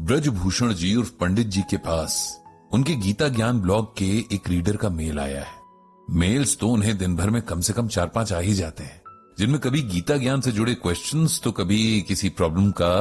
ब्रजभूषण जी उर्फ पंडित जी के पास उनके गीता ज्ञान ब्लॉग के एक रीडर का मेल आया है। मेल्स तो उन्हें दिन भर में कम से कम 4-5 आ ही जाते हैं, जिनमें कभी गीता ज्ञान से जुड़े क्वेश्चंस तो कभी किसी प्रॉब्लम का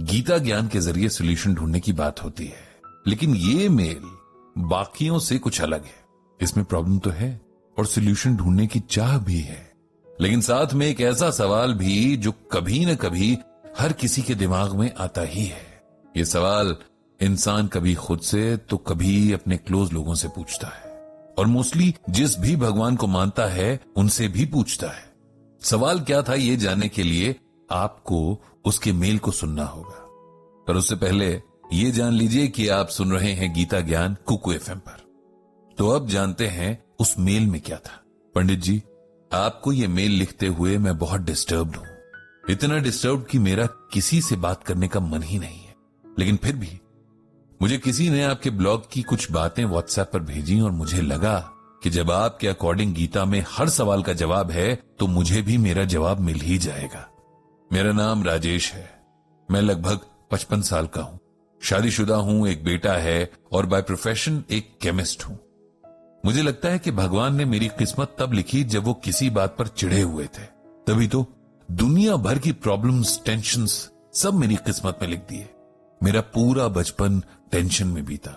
गीता ज्ञान के जरिए सोल्यूशन ढूंढने की बात होती है। लेकिन ये मेल बाकियों से कुछ अलग है। इसमें प्रॉब्लम तो है और सोल्यूशन ढूंढने की चाह भी है, लेकिन साथ में एक ऐसा सवाल भी जो कभी न कभी हर किसी के दिमाग में आता ही है। ये सवाल इंसान कभी खुद से तो कभी अपने क्लोज लोगों से पूछता है, और मोस्टली जिस भी भगवान को मानता है उनसे भी पूछता है। सवाल क्या था ये जानने के लिए आपको उसके मेल को सुनना होगा, पर उससे पहले ये जान लीजिए कि आप सुन रहे हैं गीता ज्ञान कुकू एफएम पर। तो अब जानते हैं उस मेल में क्या था। पंडित जी, आपको ये मेल लिखते हुए मैं बहुत डिस्टर्ब्ड हूं, इतना डिस्टर्ब्ड कि मेरा किसी से बात करने का मन ही नहीं है। लेकिन फिर भी मुझे किसी ने आपके ब्लॉग की कुछ बातें व्हाट्सएप पर भेजी और मुझे लगा कि जब आपके अकॉर्डिंग गीता में हर सवाल का जवाब है तो मुझे भी मेरा जवाब मिल ही जाएगा। मेरा नाम राजेश है, मैं लगभग 55 साल का हूं, शादीशुदा हूं, एक बेटा है और बाय प्रोफेशन एक केमिस्ट हूं। मुझे लगता है कि भगवान ने मेरी किस्मत तब लिखी जब वो किसी बात पर चिढ़े हुए थे, तभी तो दुनिया भर की प्रॉब्लम्स, टेंशन्स सब मेरी किस्मत में लिख दिए। मेरा पूरा बचपन टेंशन में बीता।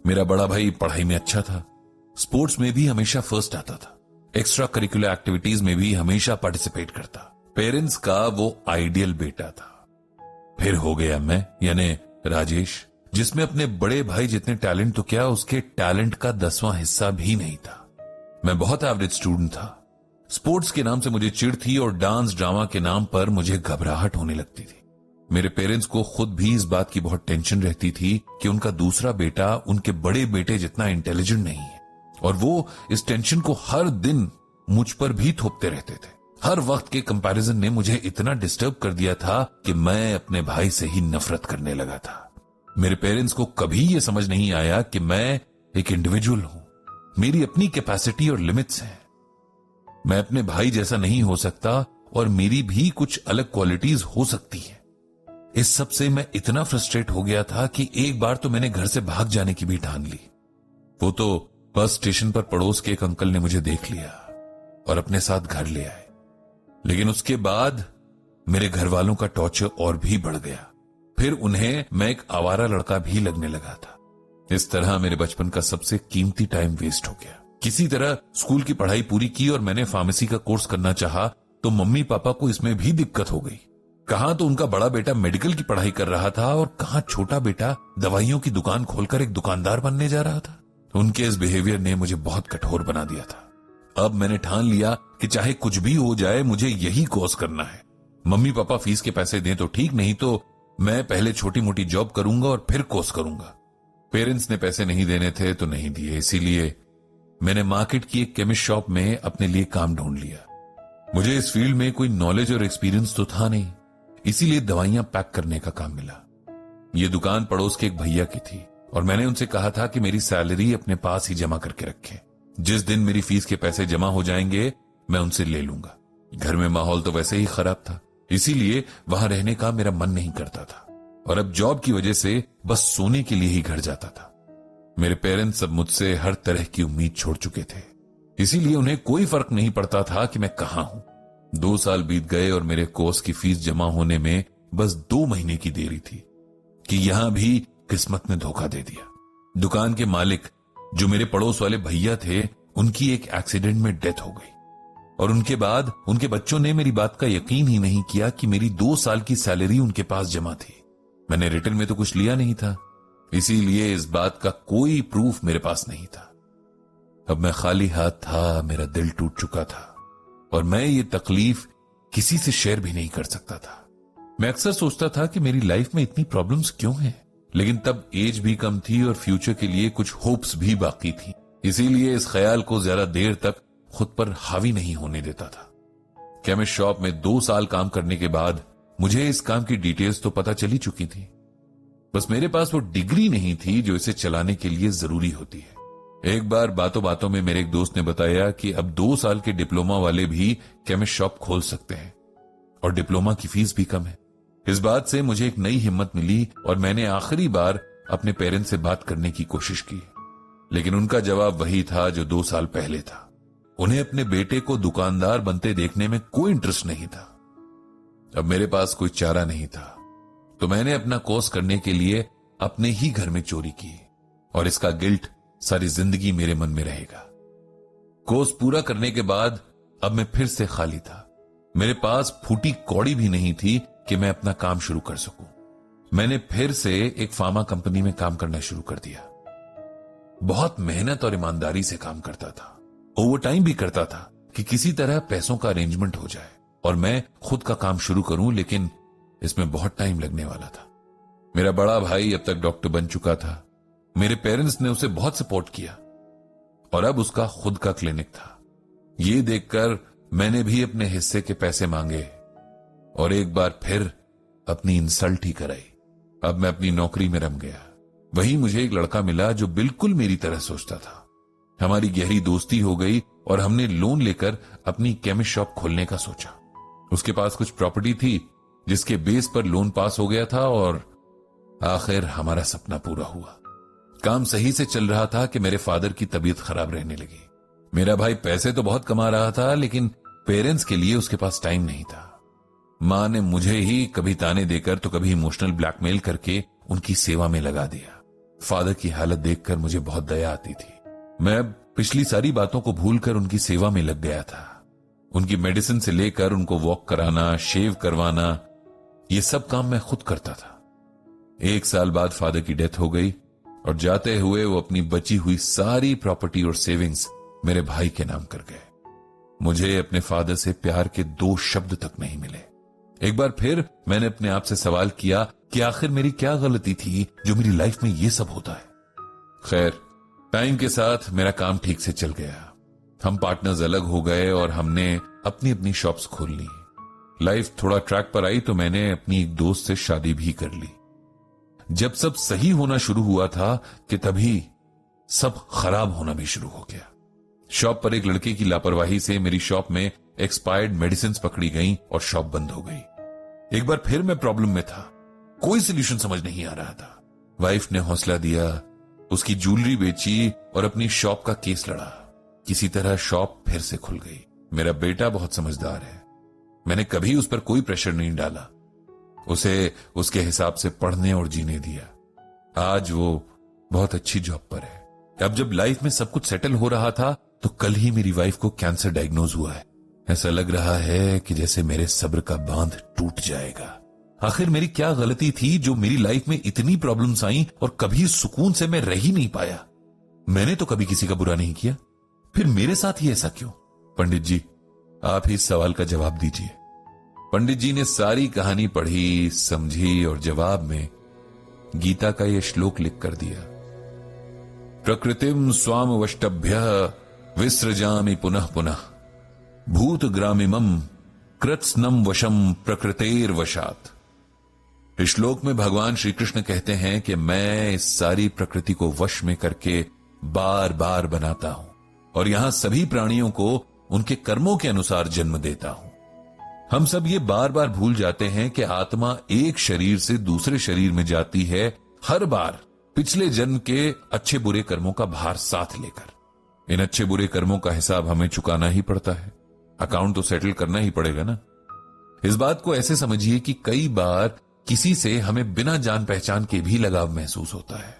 मेरा बड़ा भाई पढ़ाई में अच्छा था, स्पोर्ट्स में भी हमेशा फर्स्ट आता था, एक्स्ट्रा करिकुलर एक्टिविटीज में भी हमेशा पार्टिसिपेट करता। पेरेंट्स का वो आइडियल बेटा था। फिर हो गया मैं, यानी राजेश, जिसमें अपने बड़े भाई जितने टैलेंट तो क्या, उसके टैलेंट का 10वां हिस्सा भी नहीं था। मैं बहुत एवरेज स्टूडेंट था। स्पोर्ट्स के नाम से मुझे चिढ़ थी और डांस ड्रामा के नाम पर मुझे घबराहट होने लगती थी। मेरे पेरेंट्स को खुद भी इस बात की बहुत टेंशन रहती थी कि उनका दूसरा बेटा उनके बड़े बेटे जितना इंटेलिजेंट नहीं है, और वो इस टेंशन को हर दिन मुझ पर भी थोपते रहते थे। हर वक्त के कंपैरिजन ने मुझे इतना डिस्टर्ब कर दिया था कि मैं अपने भाई से ही नफरत करने लगा था। मेरे पेरेंट्स को कभी यह समझ नहीं आया कि मैं एक इंडिविजुअल हूं, मेरी अपनी कैपेसिटी और लिमिट्स हैं। मैं अपने भाई जैसा नहीं हो सकता और मेरी भी कुछ अलग क्वालिटीज हो सकती है। इस सब से मैं इतना फ्रस्ट्रेट हो गया था कि एक बार तो मैंने घर से भाग जाने की भी ठान ली। वो तो बस स्टेशन पर पड़ोस के एक अंकल ने मुझे देख लिया और अपने साथ घर ले आए। लेकिन उसके बाद मेरे घर वालों का टॉर्चर और भी बढ़ गया। फिर उन्हें मैं एक आवारा लड़का भी लगने लगा था। इस तरह मेरे बचपन का सबसे कीमती टाइम वेस्ट हो गया। किसी तरह स्कूल की पढ़ाई पूरी की और मैंने फार्मेसी का कोर्स करना चाहा तो मम्मी पापा को इसमें भी दिक्कत हो गई। कहां तो उनका बड़ा बेटा मेडिकल की पढ़ाई कर रहा था और कहां छोटा बेटा दवाइयों की दुकान खोलकर एक दुकानदार बनने जा रहा था। उनके इस बिहेवियर ने मुझे बहुत कठोर बना दिया था। अब मैंने ठान लिया कि चाहे कुछ भी हो जाए मुझे यही कोर्स करना है। मम्मी पापा फीस के पैसे दें तो ठीक, नहीं तो मैं पहले छोटी मोटी जॉब करूंगा और फिर कोर्स करूंगा। पेरेंट्स ने पैसे नहीं देने थे तो नहीं दिए, इसीलिए मैंने मार्केट की एक केमिस्ट शॉप में अपने लिए काम ढूंढ लिया। मुझे इस फील्ड में कोई नॉलेज और एक्सपीरियंस तो था नहीं, इसीलिए दवाइयां पैक करने का काम मिला। यह दुकान पड़ोस के एक भैया की थी और मैंने उनसे कहा था कि मेरी सैलरी अपने पास ही जमा करके रखें। जिस दिन मेरी फीस के पैसे जमा हो जाएंगे मैं उनसे ले लूंगा। घर में माहौल तो वैसे ही खराब था, इसीलिए वहां रहने का मेरा मन नहीं करता था और अब जॉब की वजह से बस सोने के लिए ही घर जाता था। मेरे पेरेंट्स अब मुझसे हर तरह की उम्मीद छोड़ चुके थे, इसीलिए उन्हें कोई फर्क नहीं पड़ता था कि मैं कहां हूं। 2 साल बीत गए और मेरे कोर्स की फीस जमा होने में बस 2 महीने की देरी थी कि यहां भी किस्मत ने धोखा दे दिया। दुकान के मालिक जो मेरे पड़ोस वाले भैया थे, उनकी एक एक्सीडेंट में डेथ हो गई और उनके बाद उनके बच्चों ने मेरी बात का यकीन ही नहीं किया कि मेरी 2 साल की सैलरी उनके पास जमा थी। मैंने रिटर्न में तो कुछ लिया नहीं था, इसीलिए इस बात का कोई प्रूफ मेरे पास नहीं था। अब मैं खाली हाथ था, मेरा दिल टूट चुका था और मैं ये तकलीफ किसी से शेयर भी नहीं कर सकता था। मैं अक्सर सोचता था कि मेरी लाइफ में इतनी प्रॉब्लम्स क्यों हैं, लेकिन तब एज भी कम थी और फ्यूचर के लिए कुछ होप्स भी बाकी थी, इसीलिए इस ख्याल को ज्यादा देर तक खुद पर हावी नहीं होने देता था। केमिस्ट शॉप में 2 साल काम करने के बाद मुझे इस काम की डिटेल्स तो पता चली चुकी थी, बस मेरे पास वो डिग्री नहीं थी जो इसे चलाने के लिए जरूरी होती है। एक बार बातों बातों में मेरे एक दोस्त ने बताया कि अब 2 साल के डिप्लोमा वाले भी केमिस्ट शॉप खोल सकते हैं और डिप्लोमा की फीस भी कम है। इस बात से मुझे एक नई हिम्मत मिली और मैंने आखिरी बार अपने पेरेंट्स से बात करने की कोशिश की, लेकिन उनका जवाब वही था जो 2 साल पहले था। उन्हें अपने बेटे को दुकानदार बनते देखने में कोई इंटरेस्ट नहीं था। अब मेरे पास कोई चारा नहीं था, तो मैंने अपना कोर्स करने के लिए अपने ही घर में चोरी की और इसका गिल्ट सारी जिंदगी मेरे मन में रहेगा। कोर्स पूरा करने के बाद अब मैं फिर से खाली था। मेरे पास फूटी कौड़ी भी नहीं थी कि मैं अपना काम शुरू कर सकूं। मैंने फिर से एक फार्मा कंपनी में काम करना शुरू कर दिया। बहुत मेहनत और ईमानदारी से काम करता था, ओवर टाइम भी करता था कि किसी तरह पैसों का अरेंजमेंट हो जाए और मैं खुद का काम शुरू करूं, लेकिन इसमें बहुत टाइम लगने वाला था। मेरा बड़ा भाई अब तक डॉक्टर बन चुका था। मेरे पेरेंट्स ने उसे बहुत सपोर्ट किया और अब उसका खुद का क्लिनिक था। ये देखकर मैंने भी अपने हिस्से के पैसे मांगे और एक बार फिर अपनी इंसल्ट ही कराई। अब मैं अपनी नौकरी में रम गया। वहीं मुझे एक लड़का मिला जो बिल्कुल मेरी तरह सोचता था। हमारी गहरी दोस्ती हो गई और हमने लोन लेकर अपनी केमिस्ट शॉप खोलने का सोचा। उसके पास कुछ प्रॉपर्टी थी जिसके बेस पर लोन पास हो गया था और आखिर हमारा सपना पूरा हुआ। काम सही से चल रहा था कि मेरे फादर की तबीयत खराब रहने लगी। मेरा भाई पैसे तो बहुत कमा रहा था, लेकिन पेरेंट्स के लिए उसके पास टाइम नहीं था। मां ने मुझे ही कभी ताने देकर तो कभी इमोशनल ब्लैकमेल करके उनकी सेवा में लगा दिया। फादर की हालत देखकर मुझे बहुत दया आती थी। मैं पिछली सारी बातों को भूलकर उनकी सेवा में लग गया था। उनकी मेडिसिन से लेकर उनको वॉक कराना, शेव करवाना, ये सब काम मैं खुद करता था। 1 साल बाद फादर की डेथ हो गई और जाते हुए वो अपनी बची हुई सारी प्रॉपर्टी और सेविंग्स मेरे भाई के नाम कर गए। मुझे अपने फादर से प्यार के 2 शब्द तक नहीं मिले। एक बार फिर मैंने अपने आप से सवाल किया कि आखिर मेरी क्या गलती थी जो मेरी लाइफ में ये सब होता है। खैर, टाइम के साथ मेरा काम ठीक से चल गया। हम पार्टनर्स अलग हो गए और हमने अपनी अपनी शॉप्स खोल ली। लाइफ थोड़ा ट्रैक पर आई तो मैंने अपनी एक दोस्त से शादी भी कर ली। जब सब सही होना शुरू हुआ था कि तभी सब खराब होना भी शुरू हो गया। शॉप पर एक लड़के की लापरवाही से मेरी शॉप में एक्सपायर्ड मेडिसिन पकड़ी गई और शॉप बंद हो गई। एक बार फिर मैं प्रॉब्लम में था। कोई सोल्यूशन समझ नहीं आ रहा था। वाइफ ने हौसला दिया, उसकी ज्वेलरी बेची और अपनी शॉप का केस लड़ा। किसी तरह शॉप फिर से खुल गई। मेरा बेटा बहुत समझदार है। मैंने कभी उस पर कोई प्रेशर नहीं डाला। उसे उसके हिसाब से पढ़ने और जीने दिया। आज वो बहुत अच्छी जॉब पर है। अब जब लाइफ में सब कुछ सेटल हो रहा था तो कल ही मेरी वाइफ को कैंसर डायग्नोज हुआ है। ऐसा लग रहा है कि जैसे मेरे सब्र का बांध टूट जाएगा। आखिर मेरी क्या गलती थी जो मेरी लाइफ में इतनी प्रॉब्लम्स आई और कभी सुकून से मैं रह ही नहीं पाया। मैंने तो कभी किसी का बुरा नहीं किया, फिर मेरे साथ ही ऐसा क्यों? पंडित जी, आप ही इस सवाल का जवाब दीजिए। पंडित जी ने सारी कहानी पढ़ी, समझी और जवाब में गीता का यह श्लोक लिख कर दिया। प्रकृतिम स्वामवष्टभ्य विसृजामि पुनः पुनः भूत ग्रामिमम कृत्स्नम वशम प्रकृतेर वशात। इस श्लोक में भगवान श्री कृष्ण कहते हैं कि मैं इस सारी प्रकृति को वश में करके बार बार बनाता हूं और यहां सभी प्राणियों को उनके कर्मों के अनुसार जन्म देता हूं। हम सब ये बार बार भूल जाते हैं कि आत्मा एक शरीर से दूसरे शरीर में जाती है, हर बार पिछले जन्म के अच्छे बुरे कर्मों का भार साथ लेकर। इन अच्छे बुरे कर्मों का हिसाब हमें चुकाना ही पड़ता है। अकाउंट तो सेटल करना ही पड़ेगा ना। इस बात को ऐसे समझिए कि कई बार किसी से हमें बिना जान पहचान के भी लगाव महसूस होता है,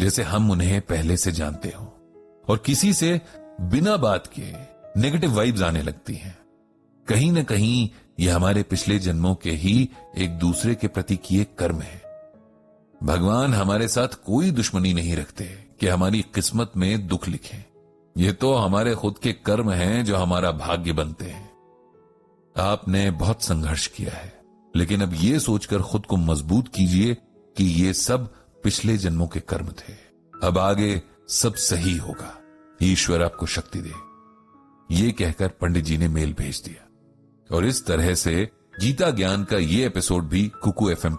जैसे हम उन्हें पहले से जानते हो, और किसी से बिना बात के नेगेटिव वाइब्स आने लगती हैं। कहीं ना कहीं यह हमारे पिछले जन्मों के ही एक दूसरे के प्रति किए कर्म है। भगवान हमारे साथ कोई दुश्मनी नहीं रखते कि हमारी किस्मत में दुख लिखें। ये तो हमारे खुद के कर्म हैं जो हमारा भाग्य बनते हैं। आपने बहुत संघर्ष किया है, लेकिन अब ये सोचकर खुद को मजबूत कीजिए कि ये सब पिछले जन्मों के कर्म थे। अब आगे सब सही होगा। ईश्वर आपको शक्ति दे। ये कहकर पंडित जी ने मेल भेज दिया और इस तरह से गीता ज्ञान का ये एपिसोड भी कुकू एफएम